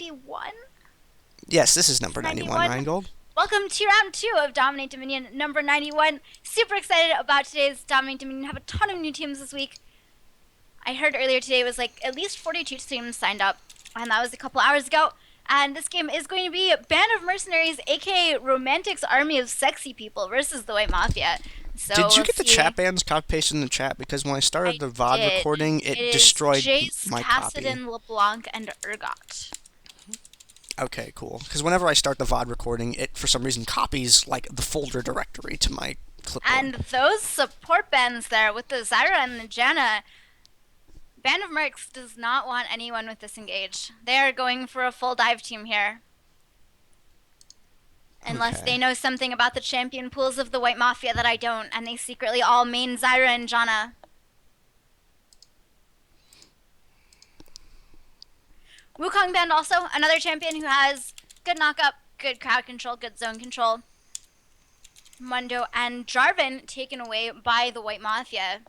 91? Yes, this is number 91, 91. Rheingold. Welcome to round 2 of Dominate Dominion, number 91. Super excited about today's Dominate Dominion. Have a ton of new teams this week. I heard earlier today was like at least 42 teams signed up, and that was a couple hours ago. And this game is going to be Band of Mercenaries, aka Romantic's Army of Sexy People versus the White Mafia. So Did you we'll get the see. chat bans copy-pasted in the chat? Because when I started I the VOD did. recording, It it is destroyed Jayce, my copy. Kassadin, LeBlanc, and Urgot. Okay, cool. Because whenever I start the VOD recording, it for some reason copies like the folder directory to my clipboard. And those support bans there with the Zyra and the Janna, Band of Mercs does not want anyone with disengage. They are going for a full dive team here. Unless Okay. they know something about the champion pools of the White Mafia that I don't, and they secretly all main Zyra and Janna. Wukong Band also, another champion who has good knock-up, good crowd control, good zone control. Mundo and Jarvan taken away by the White Mafia.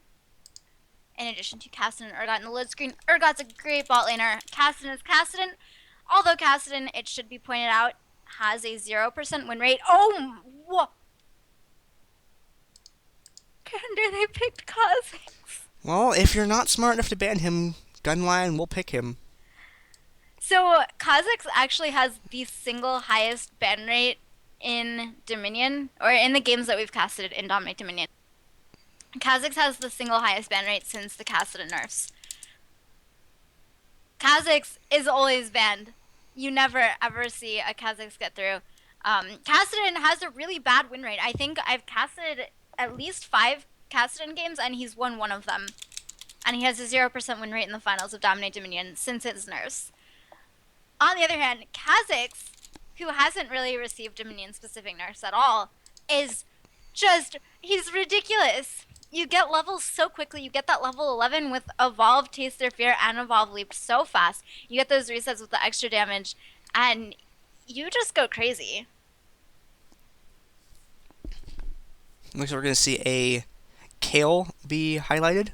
In addition to Kassadin and Urgot in the load screen. Urgot's a great bot laner. Kassadin is Kassadin. Although Kassadin, it should be pointed out, has a 0% win rate. Oh, what? Gandair, they picked Kha'Zix. Well, if you're not smart enough to ban him, Gunline will pick him. So Kha'Zix actually has the single highest ban rate in Dominion, or in the games that we've casted in Dominate Dominion. Kha'Zix has the single highest ban rate since the Kassadin nerfs. Kha'Zix is always banned. You never ever see a Kha'Zix get through. Kassadin has a really bad win rate. I think I've casted at least 5 Kassadin games and he's won one of them. And he has a 0% win rate in the finals of Dominate Dominion since its nerfs. On the other hand, Kha'Zix, who hasn't really received Dominion-specific nerfs at all, is just, he's ridiculous. You get levels so quickly. You get that level 11 with Evolve, Taste Their Fear, and Evolve Leap so fast. You get those resets with the extra damage, and you just go crazy. Looks like we're going to see a Kayle be highlighted.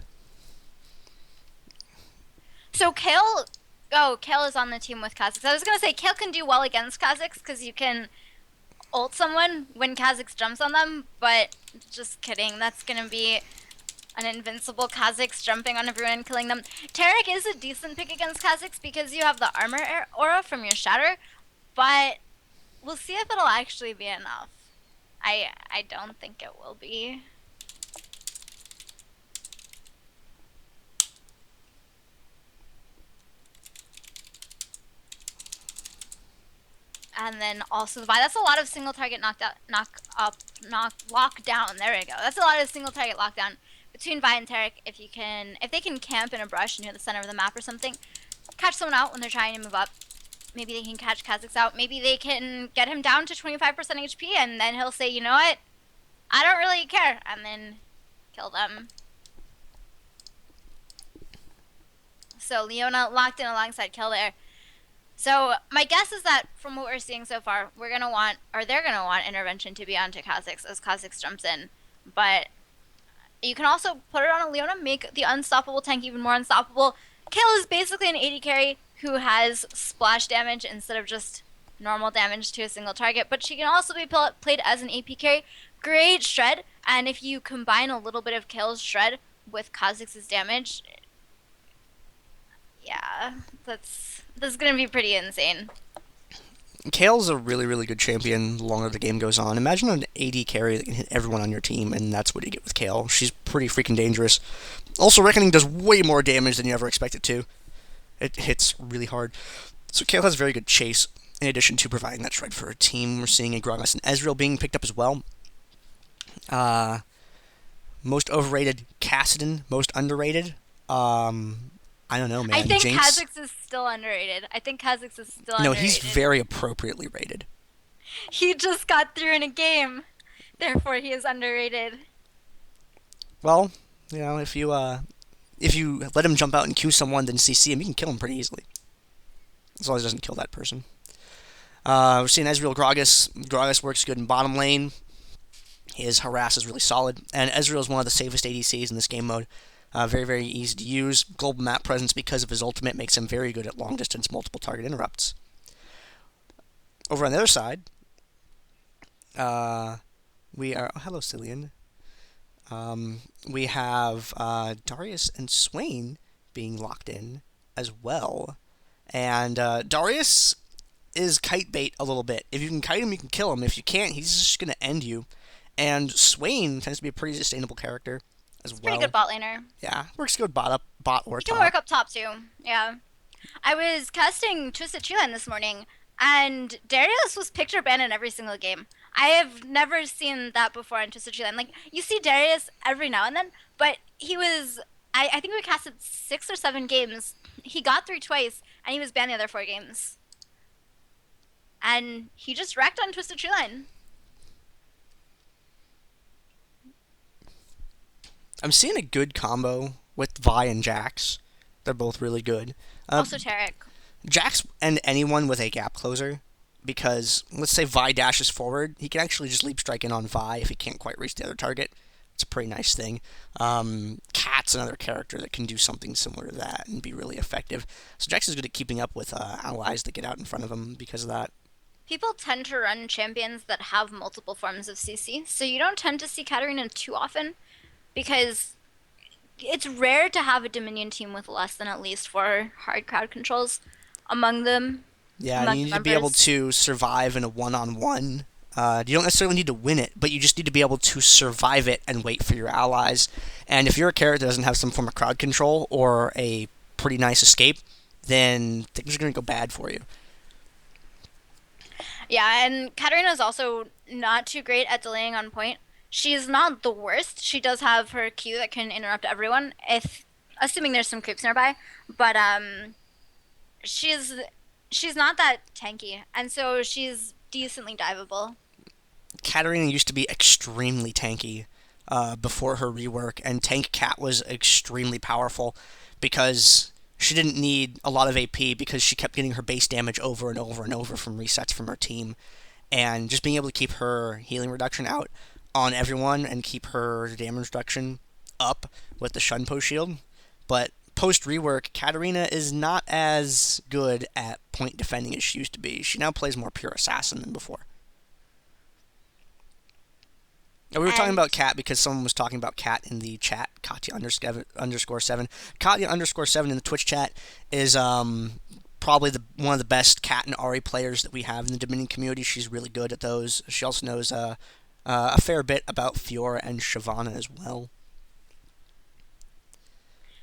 So Kayle is on the team with Kha'Zix. I was going to say Kayle can do well against Kha'Zix because you can ult someone when Kha'Zix jumps on them, but just kidding. That's going to be an invincible Kha'Zix jumping on everyone and killing them. Taric is a decent pick against Kha'Zix because you have the armor aura from your shatter, but we'll see if it'll actually be enough. I don't think it will be. And then also the Vi. That's a lot of single target lockdown. There we go. That's a lot of single target lockdown between Vi and Taric. If they can camp in a brush near the center of the map or something, catch someone out when they're trying to move up. Maybe they can catch Kha'Zix out. Maybe they can get him down to 25% HP, and then he'll say, you know what? I don't really care, and then kill them. So Leona locked in alongside Gandair. So my guess is that from what we're seeing so far, they're gonna want intervention to be onto Kha'Zix as Kha'Zix jumps in. But you can also put it on a Leona, make the unstoppable tank even more unstoppable. Kayle is basically an AD carry who has splash damage instead of just normal damage to a single target, but she can also be played as an AP carry. Great shred, and if you combine a little bit of Kayle's shred with Kha'Zix's damage, yeah, this is gonna be pretty insane. Kayle's a really, really good champion the longer the game goes on. Imagine an AD carry that can hit everyone on your team, and that's what you get with Kayle. She's pretty freaking dangerous. Also, Reckoning does way more damage than you ever expect it to. It hits really hard. So Kayle has very good chase, in addition to providing that shred for her team. We're seeing a Gragas+Ezreal being picked up as well. Most overrated, Kassadin. Most underrated, I don't know, man. I think Jayce? Kha'Zix is still underrated. No, he's very appropriately rated. He just got through in a game. Therefore, he is underrated. Well, you know, if you let him jump out and Q someone, then CC him, you can kill him pretty easily. As long as he doesn't kill that person. We're seeing Ezreal Gragas. Gragas works good in bottom lane. His harass is really solid. And Ezreal is one of the safest ADCs in this game mode. Very, very easy to use. Global map presence because of his ultimate makes him very good at long distance multiple target interrupts. Over on the other side, uh, we are. Oh, hello, Cillian. We have Darius+Swain being locked in as well. And Darius is kite bait a little bit. If you can kite him, you can kill him. If you can't, he's just going to end you. And Swain tends to be a pretty sustainable character as He's a pretty well. good bot laner. Yeah, works good bot or He can top. work up top too. Yeah. I was casting Twisted Treeline this morning, and Darius was picture banned in every single game. I have never seen that before in Twisted Treeline. Like, you see Darius every now and then, but he was. I think we casted 6 or 7 games. He got through twice, and he was banned the other 4 games. And he just wrecked on Twisted Treeline. I'm seeing a good combo with Vi and Jax. They're both really good. Also Taric. Jax and anyone with a gap closer, because let's say Vi dashes forward, he can actually just leap strike in on Vi if he can't quite reach the other target. It's a pretty nice thing. Cat's another character that can do something similar to that and be really effective. So Jax is good at keeping up with allies that get out in front of him because of that. People tend to run champions that have multiple forms of CC, so you don't tend to see Katarina too often, because it's rare to have a Dominion team with less than at least 4 hard crowd controls among them. Yeah, you need to be able to survive in a one-on-one. You don't necessarily need to win it, but you just need to be able to survive it and wait for your allies. And if you're a character that doesn't have some form of crowd control or a pretty nice escape, then things are going to go bad for you. Yeah, and Katarina's also not too great at delaying on point. She's not the worst. She does have her Q that can interrupt everyone, if assuming there's some creeps nearby. But she's not that tanky, and so she's decently diveable. Katarina used to be extremely tanky before her rework, and Tank Cat was extremely powerful because she didn't need a lot of AP because she kept getting her base damage over and over and over from resets from her team. And just being able to keep her healing reduction out on everyone and keep her damage reduction up with the Shunpo shield. But post-rework, Katarina is not as good at point defending as she used to be. She now plays more pure assassin than before. We were talking about Cat because someone was talking about Cat in the chat, Katya_7. Katya_7 in the Twitch chat is probably one of the best Cat and Ahri players that we have in the Dominion community. She's really good at those. She also knows a fair bit about Fiora and Shyvana as well.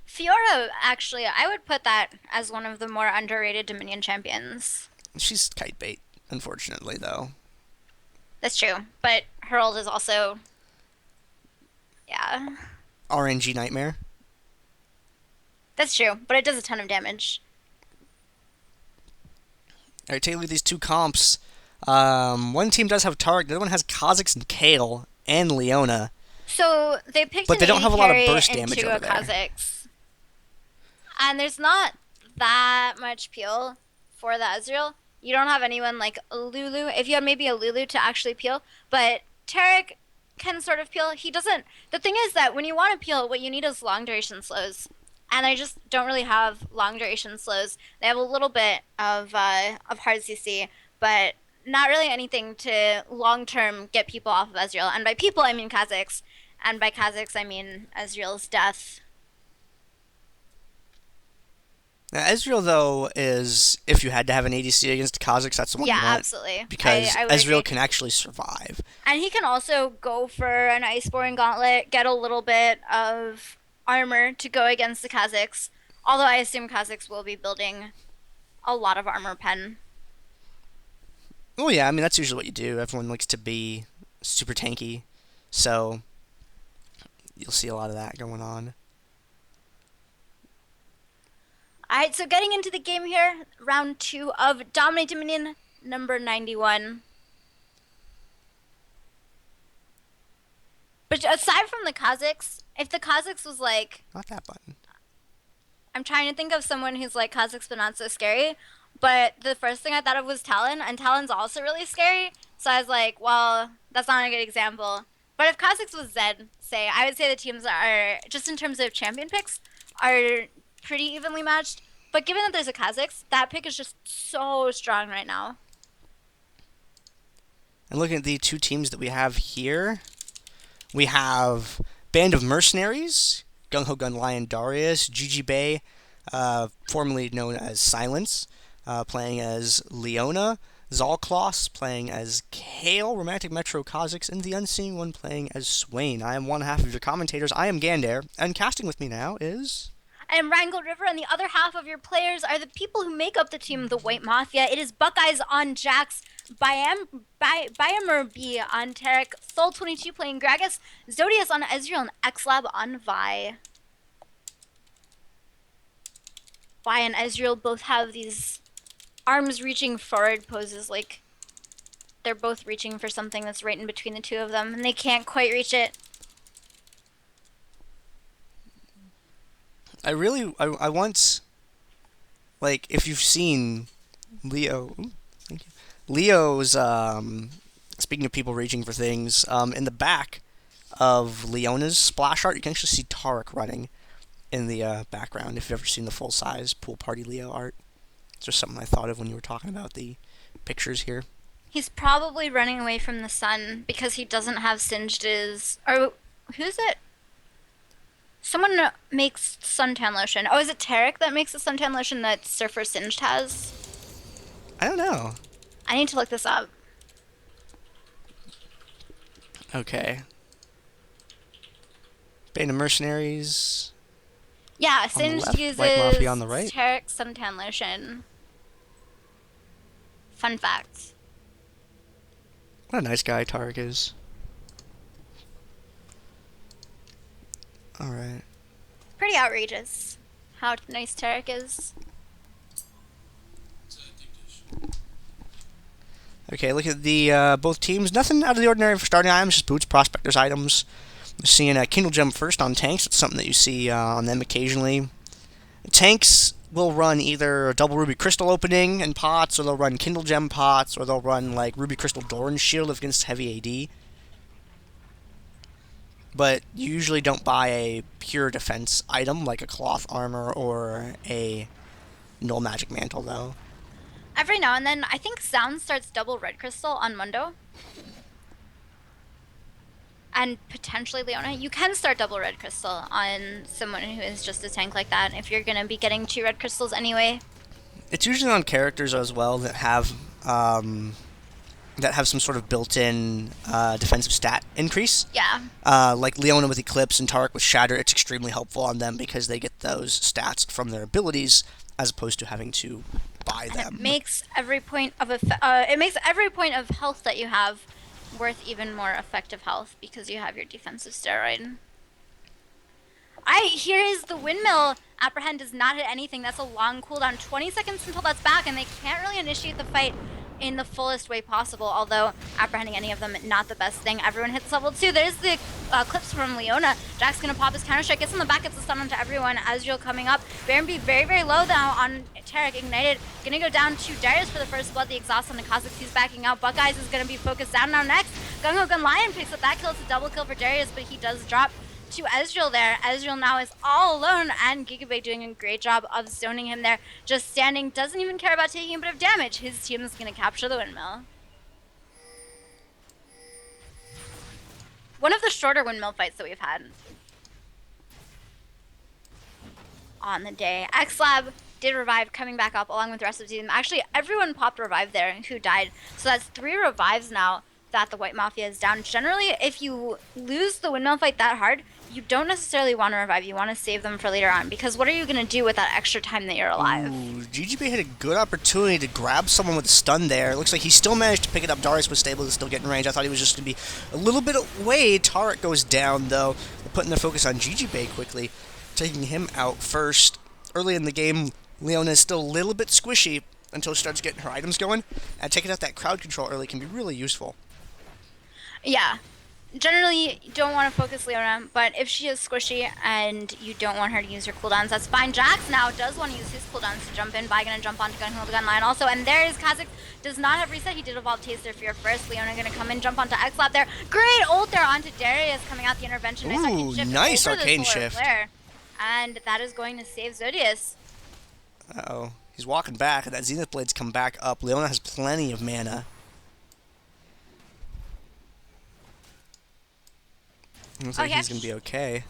Fiora, actually, I would put that as one of the more underrated Dominion champions. She's kite bait, unfortunately, though. That's true, but her ult is also, yeah. RNG Nightmare. That's true, but it does a ton of damage. Alright, take a look at these two comps. One team does have Taric, the other one has Kha'Zix and Kayle and Leona. So they picked but they don't have a lot of burst into damage over there. Kha'Zix. And there's not that much peel for the Ezreal. You don't have anyone like a Lulu. If you had maybe a Lulu to actually peel, but Taric can sort of peel. He doesn't. The thing is that when you want to peel, what you need is long duration slows. And I just don't really have long duration slows. They have a little bit of hard CC, but not really anything to long term get people off of Ezreal. And by people, I mean Kha'Zix. And by Kha'Zix, I mean Ezreal's death. Now, Ezreal, though, is, if you had to have an ADC against Kha'Zix, that's the one you want. Yeah, absolutely. Because I Ezreal agree. can actually survive. And he can also go for an Iceborne Gauntlet, get a little bit of armor to go against the Kha'Zix. Although I assume Kha'Zix will be building a lot of armor pen. Oh, yeah, I mean, that's usually what you do. Everyone likes to be super tanky. So, you'll see a lot of that going on. Alright, so getting into the game here, round 2 of DominateDominion, number 91. But aside from the Kha'Zix, if the Kha'Zix was like... Not that button. I'm trying to think of someone who's like Kha'Zix but not so scary. But the first thing I thought of was Talon, and Talon's also really scary. So I was like, well, that's not a good example. But if Kha'Zix was Zed, say, I would say the teams are, just in terms of champion picks, are pretty evenly matched. But given that there's a Kha'Zix, that pick is just so strong right now. And looking at the two teams that we have here, we have Band of Mercenaries, Gung Ho Gun Lion Darius, Gigi Bay, formerly known as Silence, playing as Leona, Zalkloss playing as Kayle, Romantic Metro Kha'Zix, and the Unseen One playing as Swain. I am one half of your commentators. I am Gandair, and casting with me now is... I am RheingoldRiver, and the other half of your players are the people who make up the team of the White Mafia. It is Buckeyes on Jax, Biamer B on Taric, Soul22 playing Gragas, Zodius on Ezreal, and XLab on Vi. Vi and Ezreal both have these arms reaching forward poses, like they're both reaching for something that's right in between the two of them, and they can't quite reach it. I once, like, if you've seen thank you. Leo's, speaking of people reaching for things, in the back of Leona's splash art, you can actually see Taric running in the background, if you've ever seen the full-size pool party Leo art. It's just something I thought of when you were talking about the pictures here. He's probably running away from the sun because he doesn't have Singed his... Or, who's it? Someone makes suntan lotion. Oh, is it Taric that makes the suntan lotion that Surfer Singed has? I don't know. I need to look this up. Okay. Band of Mercenaries. Yeah, Singed uses White Mafia on the right. Taric suntan lotion. Fun fact. What a nice guy Taric is. Alright. Pretty outrageous how nice Taric is. Okay, look at the both teams. Nothing out of the ordinary for starting items, just boots, prospectors, items. We're seeing a Kindle Gem first on tanks. It's something that you see on them occasionally. Tanks will run either a double Ruby Crystal opening and pots, or they'll run Kindle Gem pots, or they'll run like Ruby Crystal Doran Shield against heavy AD. But you usually don't buy a pure defense item like a cloth armor or a null magic mantle, though. Every now and then, I think Sound starts double red crystal on Mundo. And potentially Leona. You can start double red crystal on someone who is just a tank like that if you're going to be getting 2 red crystals anyway. It's usually on characters as well that have some sort of built-in defensive stat increase. Yeah. Like Leona with Eclipse and Taric with Shatter, it's extremely helpful on them because they get those stats from their abilities as opposed to having to buy them. It makes every point of health that you have worth even more effective health because you have your defensive steroid. Here is the windmill. Apprehend does not hit anything. That's a long cooldown. 20 seconds until that's back, and they can't really initiate the fight in the fullest way possible, although apprehending any of them, not the best thing. Everyone hits level 2. There's the clips from Leona. Jack's gonna pop his counter strike, gets in the back, gets the stun onto everyone. Ezreal coming up. Baron B very, very low now on Taric, ignited. Gonna go down to Darius for the first blood. The exhaust on the Kha'Zix, he's backing out. Buckeyes is gonna be focused down now next. Gung Ho Gun Lion picks up that kill. It's a double kill for Darius, but he does drop to Ezreal there. Ezreal now is all alone, and Gigabay doing a great job of zoning him there. Just standing, doesn't even care about taking a bit of damage. His team is going to capture the windmill. One of the shorter windmill fights that we've had on the day. XLab did revive, coming back up along with the rest of the team. Actually, everyone popped revive there who died. So that's 3 revives now that the White Mafia is down. Generally, if you lose the windmill fight that hard, you don't necessarily want to revive. You want to save them for later on, because what are you going to do with that extra time that you're alive? Ooh, GGB had a good opportunity to grab someone with a stun there. It looks like he still managed to pick it up. Darius was stable to still get in range. I thought he was just going to be a little bit away. Taric goes down, though. They're putting their focus on GGB quickly, taking him out first. Early in the game, Leona is still a little bit squishy until she starts getting her items going, and taking out that crowd control early can be really useful. Yeah. Generally, you don't want to focus Leona, but if she is squishy and you don't want her to use her cooldowns, that's fine. Jax now does want to use his cooldowns to jump in. Vi gonna jump onto Gun Hill the gun line also, and there is Kha'Zix. Does not have reset. He did evolve Taster Fear first. Leona gonna come in, jump onto XLab there. Great ult there onto Darius, coming out the intervention. Ooh, nice arcane shift. Flare, and that is going to save Zodius. Uh-oh. He's walking back, and that Zenith Blade's come back up. Leona has plenty of mana. Looks Oh, like he he's going to be actually... okay.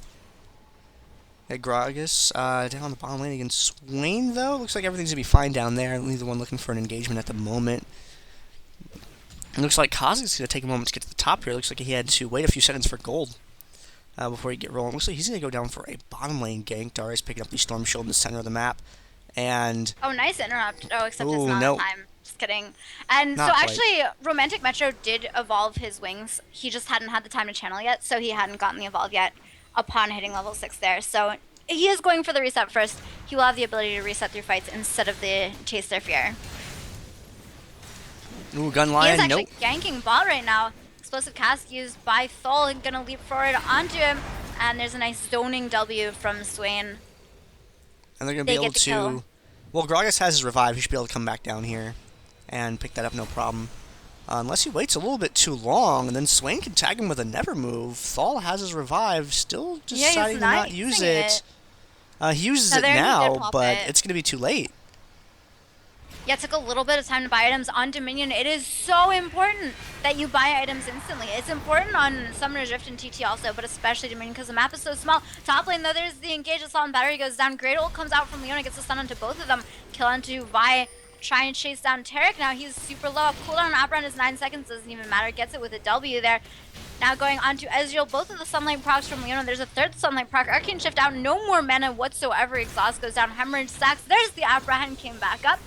Hey, Gragas down on the bottom lane against Swain, though. Looks like everything's going to be fine down there. Neither one looking for an engagement at the moment. It looks like Kha'Zix is going to take a moment to get to the top here. Looks like he had to wait a few seconds for gold before he get rolling. Looks like he's going to go down for a bottom lane gank. Darius picking up the Storm Shield in the center of the map. And... Oh, nice interrupt. Oh, except it's ooh, not no. time. Just kidding. And so Not quite. actually, Romantic Metro did evolve his wings. He just hadn't had the time to channel yet, so he hadn't gotten the evolve yet upon hitting level 6 there. So he is going for the reset first. He will have the ability to reset through fights instead of the chase their fear. Ooh, Gun He is Lion, actually nope. ganking bot right now. Explosive cast used by Thol, gonna leap forward onto him. And there's a nice zoning W from Swain. And they're going to be able get the kill. to... Well, Gragas has his revive. He should be able to come back down here and pick that up no problem. Unless he waits a little bit too long, and then Swain can tag him with a never move. Thal has his revive, still deciding to not use it. He uses it now, but it's going to be too late. Yeah, it took a little bit of time to buy items on Dominion. It is so important that you buy items instantly. It's important on Summoner's Rift and TT also, but especially Dominion because the map is so small. Top lane, though, there's the engage assault and battery goes down. Great ult comes out from Leona, gets a stun onto both of them. Kill onto Vi, try and chase down Taric. Now he's super low. Cooldown on Abraham is 9 seconds, doesn't even matter. Gets it with a W there. Now going on to Ezreal, both of the Sunlight procs from Leona. There's a third Sunlight proc. Arcane Shift out, no more mana whatsoever. Exhaust goes down, Hemorrhage stacks. There's the Abraham, came back up.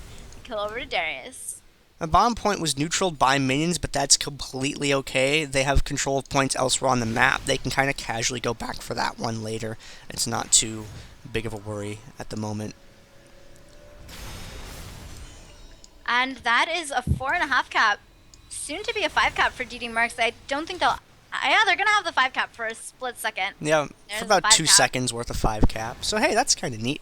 Kill over to Darius. The bottom point was neutraled by minions, but that's completely okay. They have control of points elsewhere on the map. They can kind of casually go back for that one later. It's not too big of a worry at the moment. And that is a 4.5 cap. Soon to be a 5 cap for DD Mercs. I don't think they'll... Yeah, they're going to have the 5 cap for a split second. Yeah, There's for about 2 cap. seconds worth of 5 cap. So, hey, that's kind of neat.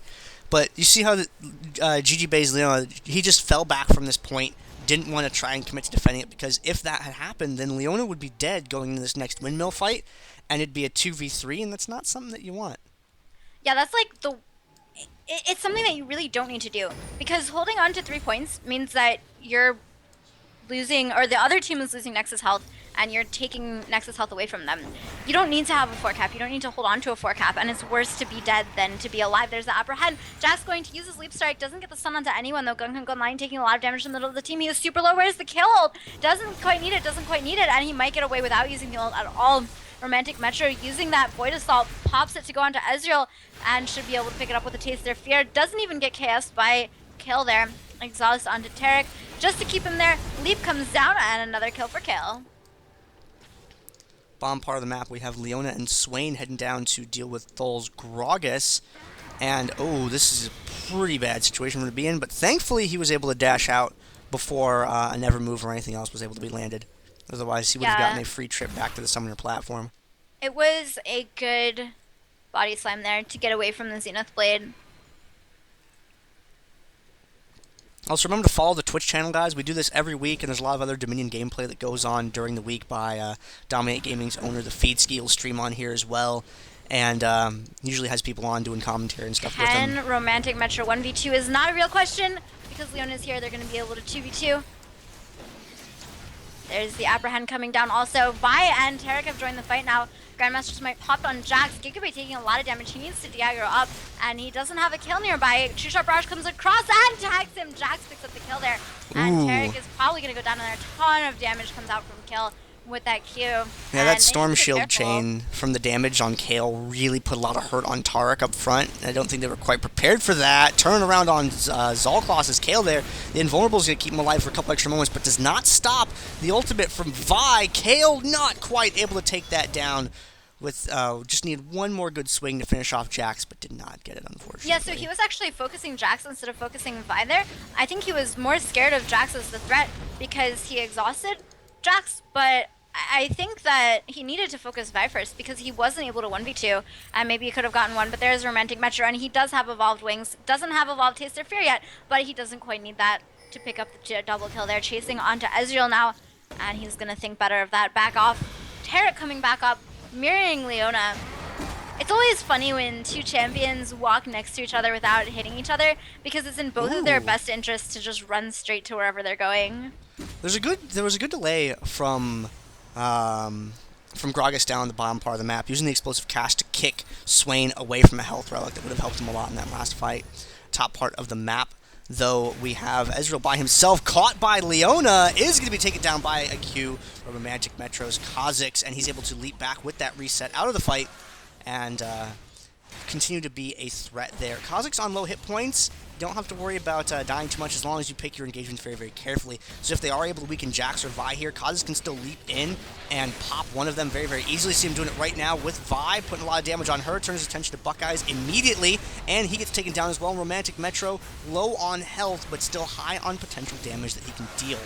But you see how the GG Bay's Leona, he just fell back from this point, didn't want to try and commit to defending it, because if that had happened, then Leona would be dead going into this next windmill fight, and it'd be a 2v3, and that's not something that you want. Yeah, that's like the... It's something that you really don't need to do, because holding on to 3 points means that you're losing, or the other team is losing Nexus health, and you're taking Nexus health away from them. You don't need to have a 4 cap. You don't need to hold on to a 4 cap, and it's worse to be dead than to be alive. There's the upper head. Jack's going to use his leap strike. Doesn't get the stun onto anyone, though. Gun line taking a lot of damage in the middle of the team. He is super low. Where's the kill ult? Doesn't quite need it, and he might get away without using the ult at all. Romantic Metro using that Void Assault, pops it to go onto Ezreal, and should be able to pick it up with a Taste Their Fear. Doesn't even get KS'd by kill there. Exhaust onto Taric, just to keep him there. Leap comes down, and another kill for kill. Bottom part of the map, we have Leona and Swain heading down to deal with Thol's Gragas. And, oh, this is a pretty bad situation for him to be in, but thankfully he was able to dash out before a never move or anything else was able to be landed. Otherwise, he would have gotten a free trip back to the summoner platform. It was a good body slam there to get away from the Zenith Blade. Also, remember to follow the Twitch channel, guys. We do this every week, and there's a lot of other Dominion gameplay that goes on during the week by Dominate Gaming's owner, the Feedski. Will stream on here as well, and usually has people on doing commentary and stuff with him. Can Romantic Metro 1v2 is not a real question, because Leona's here. They're going to be able to 2v2. There's the Abraham coming down also. Vi and Taric have joined the fight now. Grandmaster's might pop on Jax. Gigabay taking a lot of damage. He needs to de-aggro up, and he doesn't have a kill nearby. True Shot Barrage comes across and tags him. Jax picks up the kill there. And Taric is probably going to go down, and a ton of damage comes out from kill with that Q. Yeah, that Storm Shield chain from the damage on Kayle really put a lot of hurt on Taric up front. I don't think they were quite prepared for that. Turn around on Zalcloss's Kayle there. The Invulnerable is going to keep him alive for a couple extra moments, but does not stop the ultimate from Vi. Kayle not quite able to take that down. With just needed one more good swing to finish off Jax, but did not get it, unfortunately. Yeah, so he was actually focusing Jax instead of focusing Vi there. I think he was more scared of Jax as the threat because he exhausted Jax, but I think that he needed to focus Vi first because he wasn't able to 1v2, and maybe he could have gotten one, but there's Romantic Metro, and he does have evolved wings. Doesn't have evolved Taste Their Fear yet, but he doesn't quite need that to pick up the double kill there. Chasing onto Ezreal now, and he's going to think better of that. Back off. Taric coming back up, mirroring Leona. It's always funny when two champions walk next to each other without hitting each other, because it's in both of their best interests to just run straight to wherever they're going. There was a good delay from from Gragas down the bottom part of the map, using the explosive cast to kick Swain away from a health relic that would have helped him a lot in that last fight. Top part of the map, though, we have Ezreal by himself, caught by Leona, is going to be taken down by a Q from a Magic Metro's Kha'Zix, and he's able to leap back with that reset out of the fight, and continue to be a threat there. Kha'Zix on low hit points, don't have to worry about dying too much as long as you pick your engagements very, very carefully. So if they are able to weaken Jax or Vi here, Kha'Zix can still leap in and pop one of them very, very easily. See him doing it right now with Vi, putting a lot of damage on her, turns his attention to Buckeyes immediately, and he gets taken down as well. Romantic Metro, low on health, but still high on potential damage that he can deal.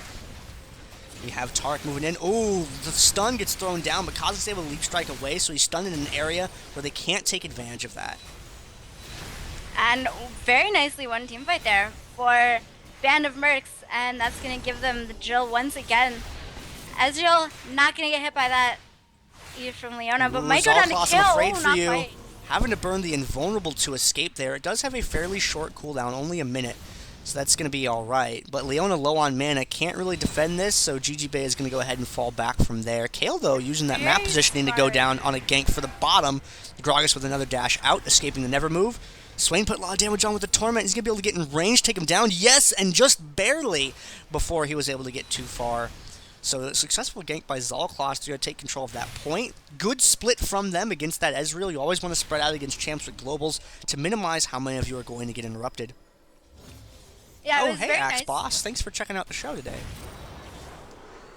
We have Taric moving in. Oh, the stun gets thrown down, but Kha'Zix is able to leap strike away, so he's stunned in an area where they can't take advantage of that. And very nicely won team fight there for Band of Mercs, and that's going to give them the drill once again. Ezreal not going to get hit by that either from Leona, but might go down to kill. I'm afraid Oh, for not you. quite. Having to burn the invulnerable to escape there. It does have a fairly short cooldown, only a minute, so that's going to be alright. But Leona low on mana, can't really defend this, so GG Bay is going to go ahead and fall back from there. Kayle, though, using that map positioning to go down on a gank for the bottom. Gragas with another dash out, escaping the never move. Swain put a lot of damage on with the Torment. He's going to be able to get in range, take him down. Yes, and just barely before he was able to get too far. So a successful gank by Zalcloss to take control of that point. Good split from them against that Ezreal. You always want to spread out against champs with globals to minimize how many of you are going to get interrupted. Yeah, oh, it was hey, very Axe nice. Boss. Thanks for checking out the show today.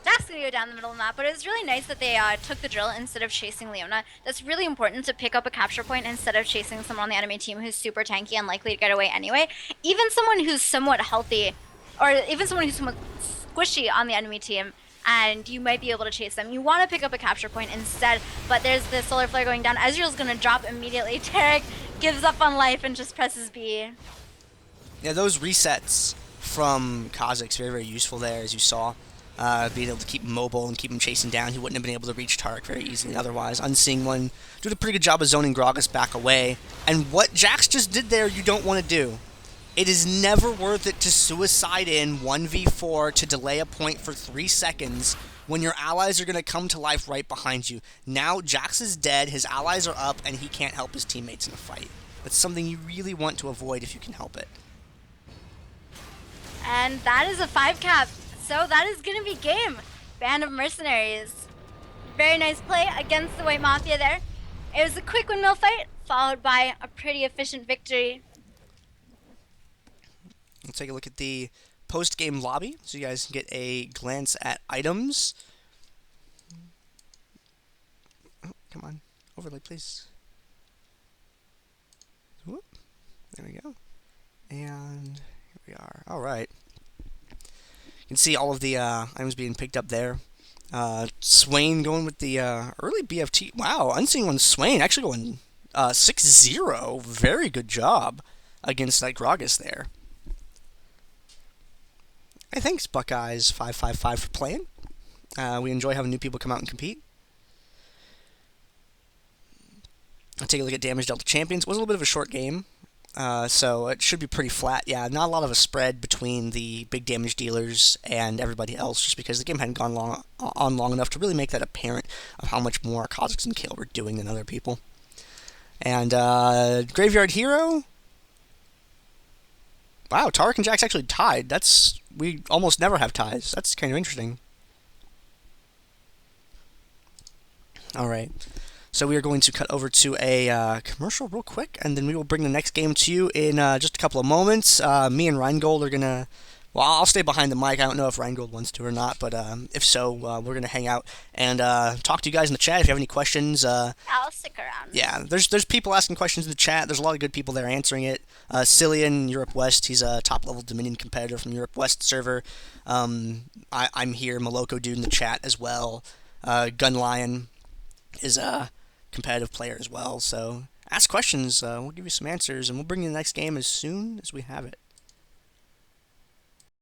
Jack's gonna go down the middle of the map, but it was really nice that they took the drill instead of chasing Leona. That's really important to pick up a capture point instead of chasing someone on the enemy team who's super tanky and likely to get away anyway. Even someone who's somewhat healthy, or even someone who's somewhat squishy on the enemy team, and you might be able to chase them. You want to pick up a capture point instead, but there's the Solar Flare going down. Ezreal's gonna drop immediately. Taric gives up on life and just presses B. Yeah, those resets from Kha'Zix, very, very useful there, as you saw. Being able to keep him mobile and keep him chasing down. He wouldn't have been able to reach Taric very easily otherwise. Unseeing one, doing a pretty good job of zoning Gragas back away. And what Jax just did there, you don't want to do. It is never worth it to suicide in 1v4 to delay a point for 3 seconds when your allies are going to come to life right behind you. Now, Jax is dead, his allies are up, and he can't help his teammates in a fight. That's something you really want to avoid if you can help it. And that is a 5 cap. So that is going to be game. Band of Mercenaries. Very nice play against the White Mafia there. It was a quick windmill fight, followed by a pretty efficient victory. Let's take a look at the post-game lobby so you guys can get a glance at items. Oh, come on. Overlay, please. Whoop. There we go. And here we are. All right. You can see all of the items being picked up there. Swain going with the early BFT. Wow, Unseen one Swain actually going 6-0. Very good job against that Gragas there. Hey, thanks, Buckeyes 555 for playing. We enjoy having new people come out and compete. I'll take a look at damage dealt to champions. It was a little bit of a short game. So it should be pretty flat. Yeah, not a lot of a spread between the big damage dealers and everybody else, just because the game hadn't gone long enough to really make that apparent of how much more Kha'Zix and Kayle were doing than other people. And Graveyard Hero. Wow, Taric and Jax actually tied. We almost never have ties. That's kind of interesting. All right. So we are going to cut over to a commercial real quick, and then we will bring the next game to you in just a couple of moments. Me and Rheingold are going to... Well, I'll stay behind the mic. I don't know if Rheingold wants to or not, but if so, we're going to hang out and talk to you guys in the chat if you have any questions. I'll stick around. Yeah, there's people asking questions in the chat. There's a lot of good people there answering it. Cillian, Europe West, he's a top-level Dominion competitor from Europe West server. I'm here, Moloko dude in the chat as well. Gunlion is a competitive player as well, so ask questions. We'll give you some answers, and we'll bring you the next game as soon as we have it.